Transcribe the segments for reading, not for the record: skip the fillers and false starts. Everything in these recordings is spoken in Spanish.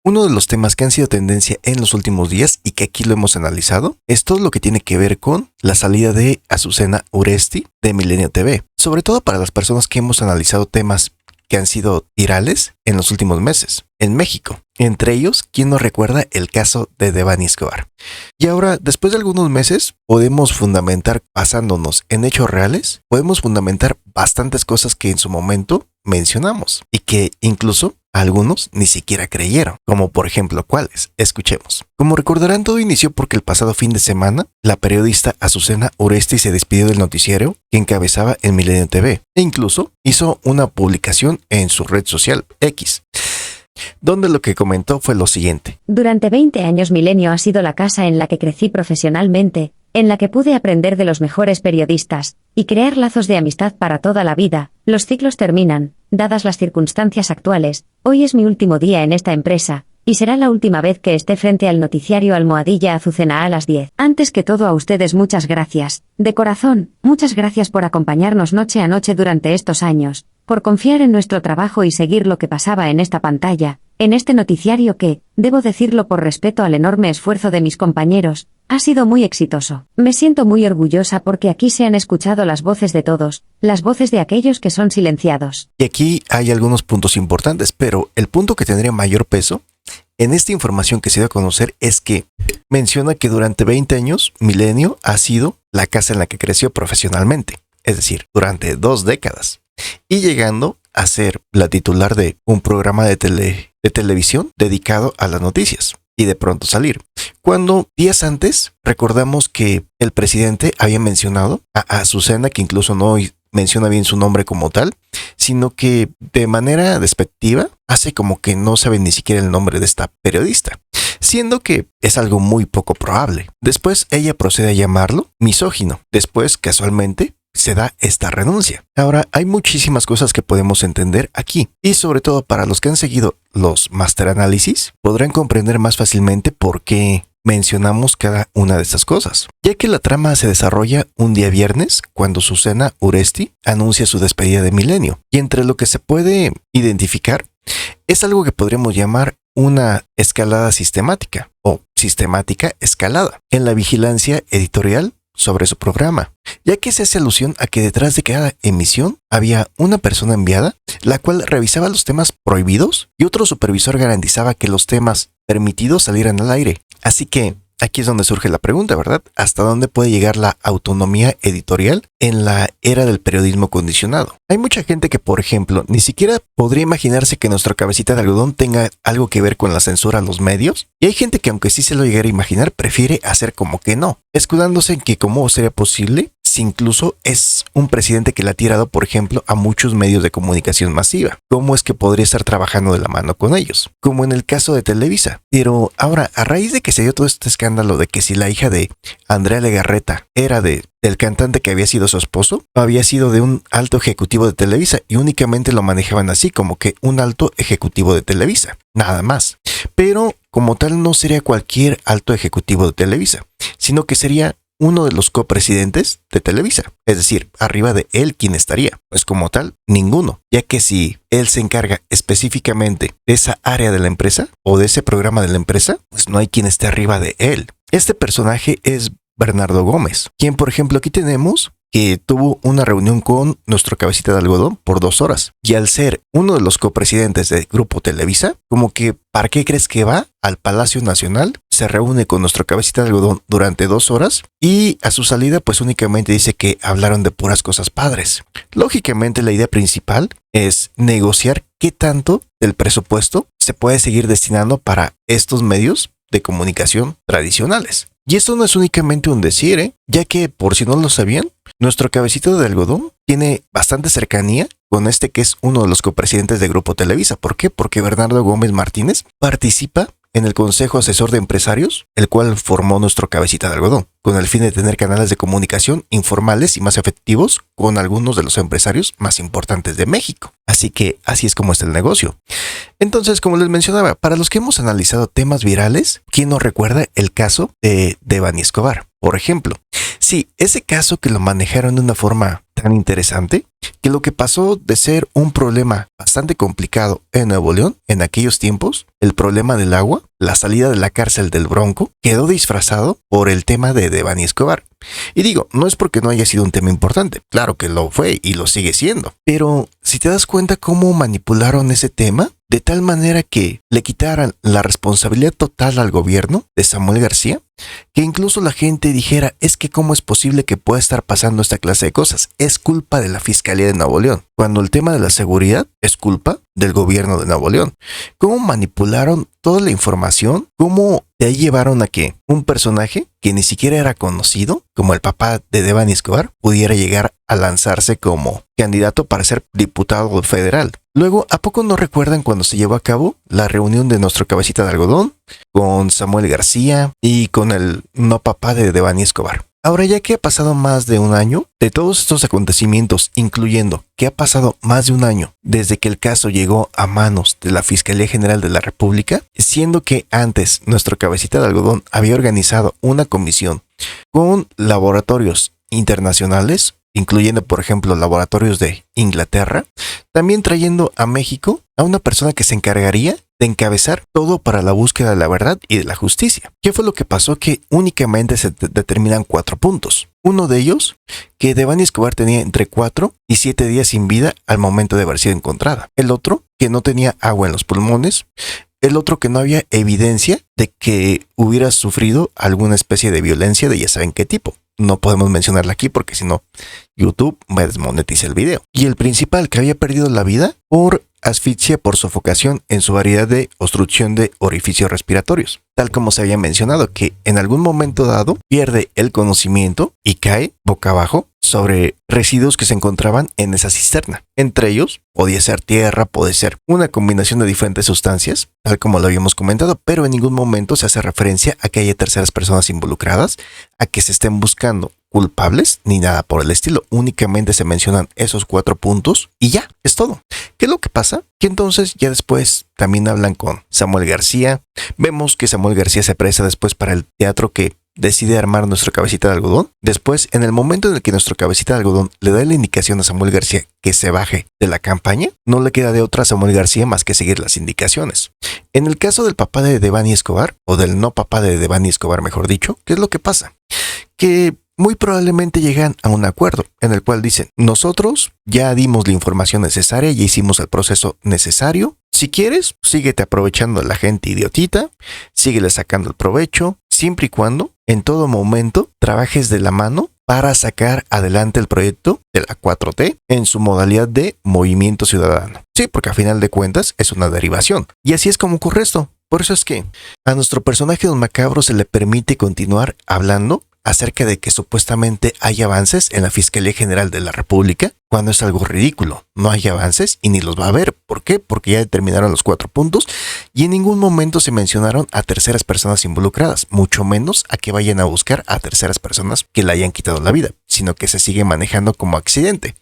Uno de los temas que han sido tendencia en los últimos días y que aquí lo hemos analizado es todo lo que tiene que ver con la salida de Azucena Uresti de Milenio TV. Sobre todo para las personas que hemos analizado temas que han sido virales en los últimos meses en México. Entre ellos, ¿quién nos recuerda el caso de Devani Escobar? Y ahora, después de algunos meses, podemos fundamentar, basándonos en hechos reales, podemos fundamentar bastantes cosas que en su momento mencionamos y que incluso algunos ni siquiera creyeron, como por ejemplo, ¿cuáles? Escuchemos. Como recordarán, todo inició porque el pasado fin de semana, la periodista Azucena Uresti se despidió del noticiero que encabezaba en Milenio TV e incluso hizo una publicación en su red social X, donde lo que comentó fue lo siguiente. Durante 20 años Milenio ha sido la casa en la que crecí profesionalmente, en la que pude aprender de los mejores periodistas y crear lazos de amistad para toda la vida. Los ciclos terminan, dadas las circunstancias actuales. Hoy es mi último día en esta empresa, y será la última vez que esté frente al noticiario Almohadilla Azucena a las 10. Antes que todo, a ustedes muchas gracias. De corazón, muchas gracias por acompañarnos noche a noche durante estos años, por confiar en nuestro trabajo y seguir lo que pasaba en esta pantalla, en este noticiario que, debo decirlo por respeto al enorme esfuerzo de mis compañeros, ha sido muy exitoso. Me siento muy orgullosa porque aquí se han escuchado las voces de todos, las voces de aquellos que son silenciados. Y aquí hay algunos puntos importantes, pero el punto que tendría mayor peso en esta información que se dio a conocer es que menciona que durante 20 años Milenio ha sido la casa en la que creció profesionalmente, es decir, durante 2 décadas, y llegando a ser la titular de un programa de televisión dedicado a las noticias, y de pronto salir. Cuando días antes recordamos que el presidente había mencionado a Azucena, que incluso no menciona bien su nombre como tal, sino que de manera despectiva hace como que no sabe ni siquiera el nombre de esta periodista, siendo que es algo muy poco probable. Después ella procede a llamarlo misógino. Después, casualmente, se da esta renuncia. Ahora, hay muchísimas cosas que podemos entender aquí, y sobre todo para los que han seguido los Master Análisis, podrán comprender más fácilmente por qué mencionamos cada una de estas cosas, ya que la trama se desarrolla un día viernes cuando Azucena Uresti anuncia su despedida de Milenio, y entre lo que se puede identificar es algo que podríamos llamar una escalada sistemática o sistemática escalada en la vigilancia editorial sobre su programa, ya que se hace alusión a que detrás de cada emisión había una persona enviada, la cual revisaba los temas prohibidos y otro supervisor garantizaba que los temas permitidos salieran al aire. Así que aquí es donde surge la pregunta, ¿verdad? ¿Hasta dónde puede llegar la autonomía editorial en la era del periodismo condicionado? Hay mucha gente que, por ejemplo, ni siquiera podría imaginarse que nuestra cabecita de algodón tenga algo que ver con la censura a los medios. Y hay gente que, aunque sí se lo llegara a imaginar, prefiere hacer como que no, escudándose en que cómo sería posible si incluso es un presidente que le ha tirado, por ejemplo, a muchos medios de comunicación masiva. ¿Cómo es que podría estar trabajando de la mano con ellos? Como en el caso de Televisa. Pero ahora, a raíz de que se dio todo este escándalo de que si la hija de Andrea Legarreta era del cantante que había sido su esposo, había sido de un alto ejecutivo de Televisa y únicamente lo manejaban así, como que un alto ejecutivo de Televisa, nada más. Pero como tal no sería cualquier alto ejecutivo de Televisa, sino que sería uno de los copresidentes de Televisa. Es decir, arriba de él, ¿quién estaría? Pues como tal, ninguno, ya que si él se encarga específicamente de esa área de la empresa o de ese programa de la empresa, pues no hay quien esté arriba de él. Este personaje es Bernardo Gómez, quien por ejemplo aquí tenemos que tuvo una reunión con nuestro cabecita de algodón por 2 horas. Y al ser uno de los copresidentes del Grupo Televisa, como que ¿para qué crees que va al Palacio Nacional? Se reúne con nuestro cabecita de algodón durante 2 horas y a su salida pues únicamente dice que hablaron de puras cosas padres. Lógicamente la idea principal es negociar qué tanto del presupuesto se puede seguir destinando para estos medios de comunicación tradicionales. Y esto no es únicamente un decir, ya que, por si no lo sabían, nuestro cabecito de algodón tiene bastante cercanía con este que es uno de los copresidentes de Grupo Televisa. ¿Por qué? Porque Bernardo Gómez Martínez participa en el Consejo Asesor de Empresarios, el cual formó nuestro cabecita de algodón, con el fin de tener canales de comunicación informales y más efectivos con algunos de los empresarios más importantes de México. Así que así es como está el negocio. Entonces, como les mencionaba, para los que hemos analizado temas virales, ¿quién nos recuerda el caso de Devani Escobar? Por ejemplo, Sí, ese caso que lo manejaron de una forma tan interesante, que lo que pasó de ser un problema bastante complicado en Nuevo León en aquellos tiempos, el problema del agua, la salida de la cárcel del Bronco, quedó disfrazado por el tema de Devani Escobar. Y digo, no es porque no haya sido un tema importante, claro que lo fue y lo sigue siendo, pero si te das cuenta cómo manipularon ese tema, de tal manera que le quitaran la responsabilidad total al gobierno de Samuel García, que incluso la gente dijera, es que cómo es posible que pueda estar pasando esta clase de cosas, es culpa de la Fiscalía de Nuevo León, cuando el tema de la seguridad es culpa del gobierno de Nuevo León. Cómo manipularon toda la información, cómo de ahí llevaron a que un personaje que ni siquiera era conocido, como el papá de Devani Escobar, pudiera llegar a lanzarse como candidato para ser diputado federal. Luego, ¿a poco no recuerdan cuando se llevó a cabo la reunión de nuestro cabecita de algodón con Samuel García y con el no papá de Devani Escobar? Ahora, ya que ha pasado más de un año de todos estos acontecimientos, incluyendo que ha pasado más de un año desde que el caso llegó a manos de la Fiscalía General de la República, siendo que antes nuestro cabecita de algodón había organizado una comisión con laboratorios internacionales, incluyendo por ejemplo laboratorios de Inglaterra, también trayendo a México a una persona que se encargaría de encabezar todo para la búsqueda de la verdad y de la justicia. ¿Qué fue lo que pasó? Que únicamente se determinan 4 puntos. Uno de ellos, que Devani Escobar tenía entre 4 y 7 días sin vida al momento de haber sido encontrada. El otro, que no tenía agua en los pulmones. El otro, que no había evidencia de que hubiera sufrido alguna especie de violencia de ya saben qué tipo. No podemos mencionarla aquí porque si no, YouTube me desmonetiza el video. Y el principal, que había perdido la vida por asfixia por sofocación en su variedad de obstrucción de orificios respiratorios. Tal como se había mencionado, que en algún momento dado pierde el conocimiento y cae boca abajo sobre residuos que se encontraban en esa cisterna. Entre ellos, podía ser tierra, puede ser una combinación de diferentes sustancias, tal como lo habíamos comentado, pero en ningún momento se hace referencia a que haya terceras personas involucradas, a que se estén buscando culpables, ni nada por el estilo. Únicamente se mencionan esos 4 puntos y ya, es todo. ¿Qué es lo que pasa? Que entonces ya después también hablan con Samuel García. Vemos que Samuel García se presta después para el teatro que decide armar nuestro cabecita de algodón. Después, en el momento en el que nuestro cabecita de algodón le da la indicación a Samuel García que se baje de la campaña, no le queda de otra a Samuel García más que seguir las indicaciones. En el caso del papá de Devani Escobar, o del no papá de Devani Escobar, mejor dicho, ¿qué es lo que pasa? Que muy probablemente llegan a un acuerdo en el cual dicen, nosotros ya dimos la información necesaria, ya hicimos el proceso necesario. Si quieres, síguete aprovechando de la gente idiotita, síguele sacando el provecho, siempre y cuando en todo momento trabajes de la mano para sacar adelante el proyecto de la 4T en su modalidad de movimiento ciudadano. Sí, porque a final de cuentas es una derivación. Y así es como ocurre esto. Por eso es que a nuestro personaje Don Macabro se le permite continuar hablando acerca de que supuestamente hay avances en la Fiscalía General de la República, cuando es algo ridículo. No hay avances y ni los va a haber. ¿Por qué? Porque ya determinaron los 4 puntos y en ningún momento se mencionaron a terceras personas involucradas, mucho menos a que vayan a buscar a terceras personas que le hayan quitado la vida, sino que se sigue manejando como accidente.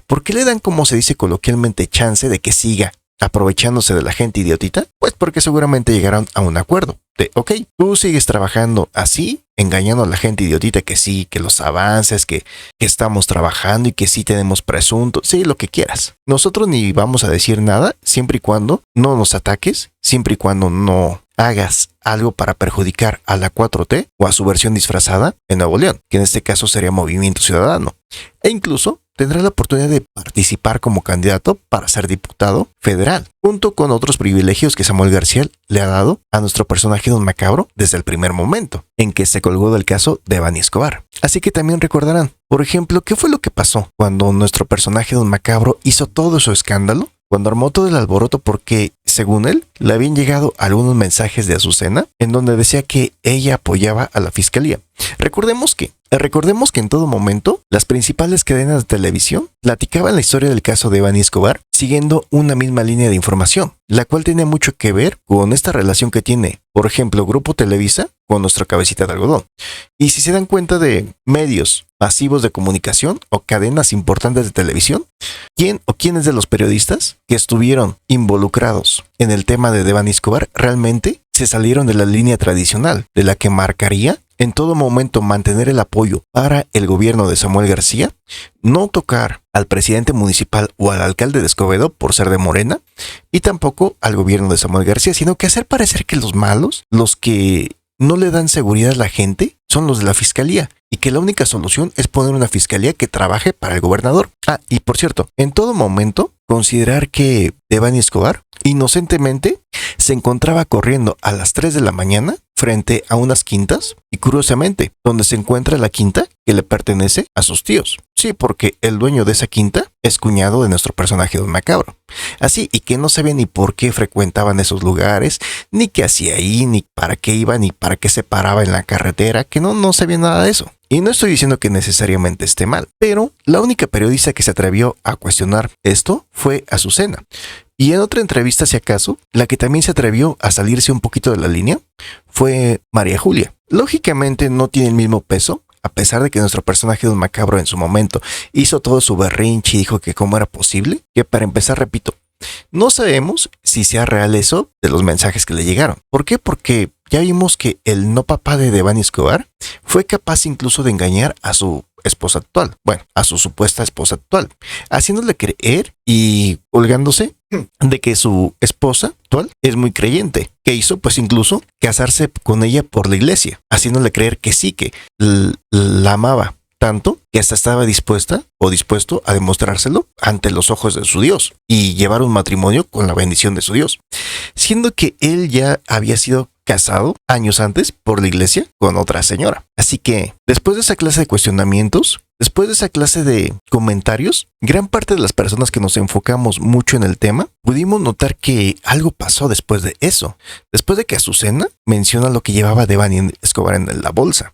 ¿Por qué le dan, como se dice coloquialmente, chance de que siga aprovechándose de la gente idiotita? Pues porque seguramente llegaron a un acuerdo de, ok, tú sigues trabajando así, engañando a la gente idiotita que sí, que los avances, que estamos trabajando y que sí tenemos presuntos, sí, lo que quieras. Nosotros ni vamos a decir nada siempre y cuando no nos ataques, siempre y cuando no hagas algo para perjudicar a la 4T o a su versión disfrazada en Nuevo León, que en este caso sería Movimiento Ciudadano. E incluso tendrá la oportunidad de participar como candidato para ser diputado federal, junto con otros privilegios que Samuel García le ha dado a nuestro personaje Don Macabro desde el primer momento en que se colgó del caso de Devani Escobar. Así que también recordarán, por ejemplo, qué fue lo que pasó cuando nuestro personaje Don Macabro hizo todo su escándalo, cuando armó todo el alboroto porque, según él, le habían llegado algunos mensajes de Azucena en donde decía que ella apoyaba a la fiscalía. Recordemos que en todo momento las principales cadenas de televisión platicaban la historia del caso de Devani Escobar siguiendo una misma línea de información, la cual tiene mucho que ver con esta relación que tiene, por ejemplo, Grupo Televisa con nuestra cabecita de algodón. Y si se dan cuenta de medios masivos de comunicación o cadenas importantes de televisión, ¿quién o quiénes de los periodistas que estuvieron involucrados en el tema de Devani Escobar realmente se salieron de la línea tradicional, de la que marcaría en todo momento mantener el apoyo para el gobierno de Samuel García, no tocar al presidente municipal o al alcalde de Escobedo por ser de Morena, y tampoco al gobierno de Samuel García, sino que hacer parecer que los malos, los que no le dan seguridad a la gente, son los de la fiscalía, y que la única solución es poner una fiscalía que trabaje para el gobernador. Ah, y por cierto, en todo momento considerar que Devani Escobar inocentemente se encontraba corriendo a las 3 de la mañana frente a unas quintas, y curiosamente, donde se encuentra la quinta que le pertenece a sus tíos. Sí, porque el dueño de esa quinta es cuñado de nuestro personaje Don Macabro. Así, y que no sabía ni por qué frecuentaban esos lugares, ni qué hacía ahí, ni para qué iba, ni para qué se paraba en la carretera, que no sabía nada de eso. Y no estoy diciendo que necesariamente esté mal, pero la única periodista que se atrevió a cuestionar esto fue Azucena. Y en otra entrevista, si acaso, la que también se atrevió a salirse un poquito de la línea fue María Julia. Lógicamente no tiene el mismo peso, a pesar de que nuestro personaje Don Macabro en su momento hizo todo su berrinche y dijo que cómo era posible, que para empezar, repito, no sabemos si sea real eso de los mensajes que le llegaron. ¿Por qué? Porque ya vimos que el no papá de Devani Escobar fue capaz incluso de engañar a su esposa actual, bueno, a su supuesta esposa actual, haciéndole creer y colgándose de que su esposa actual es muy creyente, que hizo pues incluso casarse con ella por la iglesia, haciéndole creer que sí, que la amaba tanto que hasta estaba dispuesta o dispuesto a demostrárselo ante los ojos de su Dios y llevar un matrimonio con la bendición de su Dios, siendo que él ya había sido casado años antes por la iglesia con otra señora. Así que después de esa clase de cuestionamientos, después de esa clase de comentarios, gran parte de las personas que nos enfocamos mucho en el tema, pudimos notar que algo pasó después de eso. Después de que Azucena menciona lo que llevaba Devani Escobar en la bolsa,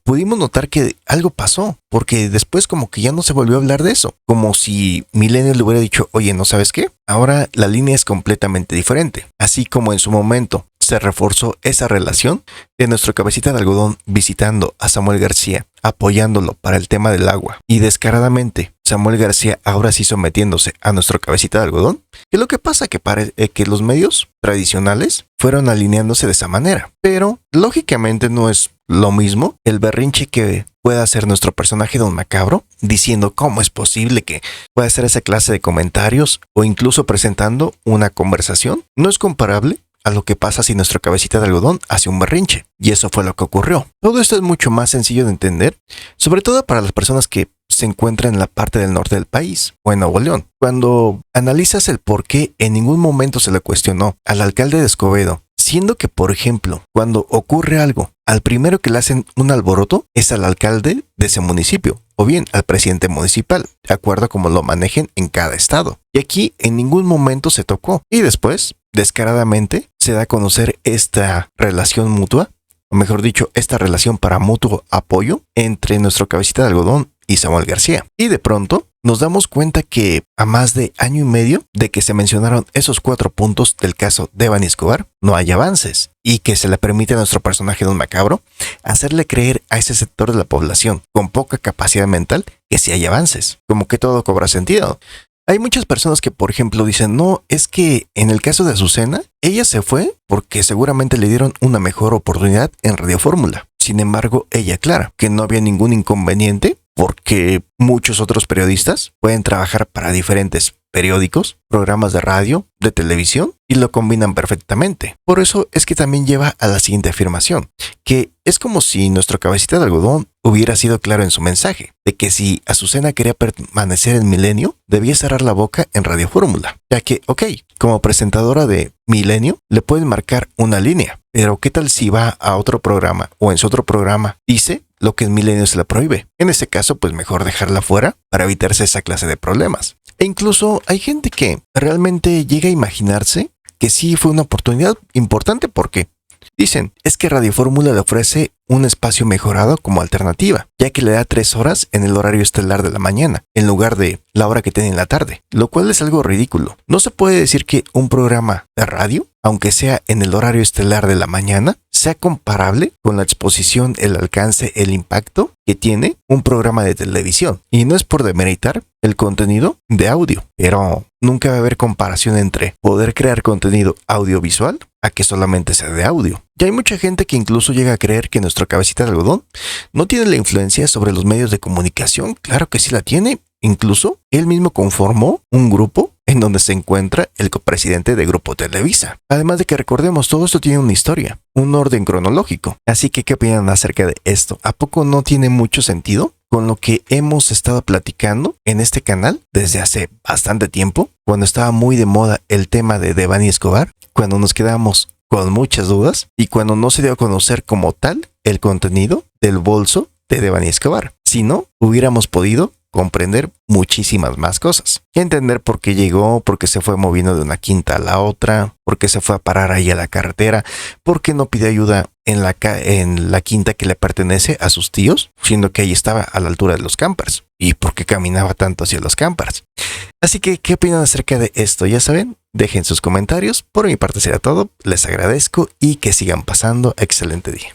pudimos notar que algo pasó, porque después como que ya no se volvió a hablar de eso. Como si Milenio le hubiera dicho, oye, ¿no sabes qué? Ahora la línea es completamente diferente. Así como en su momento se reforzó esa relación de nuestro cabecita de algodón visitando a Samuel García, apoyándolo para el tema del agua, y descaradamente Samuel García ahora sí sometiéndose a nuestro cabecita de algodón, que lo que pasa que parece que los medios tradicionales fueron alineándose de esa manera, pero lógicamente no es lo mismo el berrinche que pueda hacer nuestro personaje Don Macabro diciendo cómo es posible que pueda hacer esa clase de comentarios o incluso presentando una conversación. No es comparable a lo que pasa si nuestro cabecita de algodón hace un berrinche. Y eso fue lo que ocurrió. Todo esto es mucho más sencillo de entender, sobre todo para las personas que se encuentran en la parte del norte del país o en Nuevo León. Cuando analizas el por qué en ningún momento se le cuestionó al alcalde de Escobedo, siendo que, por ejemplo, cuando ocurre algo, al primero que le hacen un alboroto es al alcalde de ese municipio, o bien al presidente municipal, de acuerdo a cómo lo manejen en cada estado. Y aquí en ningún momento se tocó. Y después, descaradamente, se da a conocer esta relación mutua, o mejor dicho, esta relación para mutuo apoyo entre nuestro cabecita de algodón y Samuel García. Y de pronto nos damos cuenta que a más de año y medio de que se mencionaron esos 4 puntos del caso Devani Escobar, no hay avances, y que se le permite a nuestro personaje Don Macabro hacerle creer a ese sector de la población con poca capacidad mental que sí hay avances, como que todo cobra sentido. Hay muchas personas que, por ejemplo, dicen, no, es que en el caso de Azucena, ella se fue porque seguramente le dieron una mejor oportunidad en Radio Fórmula. Sin embargo, ella aclara que no había ningún inconveniente porque muchos otros periodistas pueden trabajar para diferentes periódicos, programas de radio, de televisión, y lo combinan perfectamente. Por eso es que también lleva a la siguiente afirmación, que es como si nuestro cabecita de algodón hubiera sido claro en su mensaje, de que si Azucena quería permanecer en Milenio, debía cerrar la boca en Radio Fórmula, ya que, ok, como presentadora de Milenio, le pueden marcar una línea, pero ¿qué tal si va a otro programa o en su otro programa dice lo que en Milenio se la prohíbe? En ese caso, pues mejor dejarla fuera para evitarse esa clase de problemas. E incluso hay gente que realmente llega a imaginarse que sí fue una oportunidad importante porque dicen, es que Radio Fórmula le ofrece un espacio mejorado como alternativa, ya que le da 3 horas en el horario estelar de la mañana, en lugar de la hora que tiene en la tarde, lo cual es algo ridículo. No se puede decir que un programa de radio, aunque sea en el horario estelar de la mañana, sea comparable con la exposición, el alcance, el impacto que tiene un programa de televisión. Y no es por demeritar el contenido de audio, pero nunca va a haber comparación entre poder crear contenido audiovisual a que solamente sea de audio. Y hay mucha gente que incluso llega a creer que nuestro cabecita de algodón no tiene la influencia sobre los medios de comunicación. Claro que sí la tiene. Incluso él mismo conformó un grupo en donde se encuentra el copresidente de Grupo Televisa. Además de que recordemos, todo esto tiene una historia, un orden cronológico. Así que, ¿qué opinan acerca de esto? ¿A poco no tiene mucho sentido con lo que hemos estado platicando en este canal desde hace bastante tiempo? Cuando estaba muy de moda el tema de Devani Escobar, cuando nos quedamos con muchas dudas y cuando no se dio a conocer como tal el contenido del bolso de Devani Escobar. Si no, hubiéramos podido comprender muchísimas más cosas. Y entender por qué llegó, por qué se fue moviendo de una quinta a la otra, por qué se fue a parar ahí a la carretera, por qué no pidió ayuda en la quinta que le pertenece a sus tíos, siendo que ahí estaba a la altura de los campers. Y por qué caminaba tanto hacia los campers. Así que, ¿qué opinan acerca de esto? Ya saben, dejen sus comentarios. Por mi parte será todo. Les agradezco y que sigan pasando excelente día.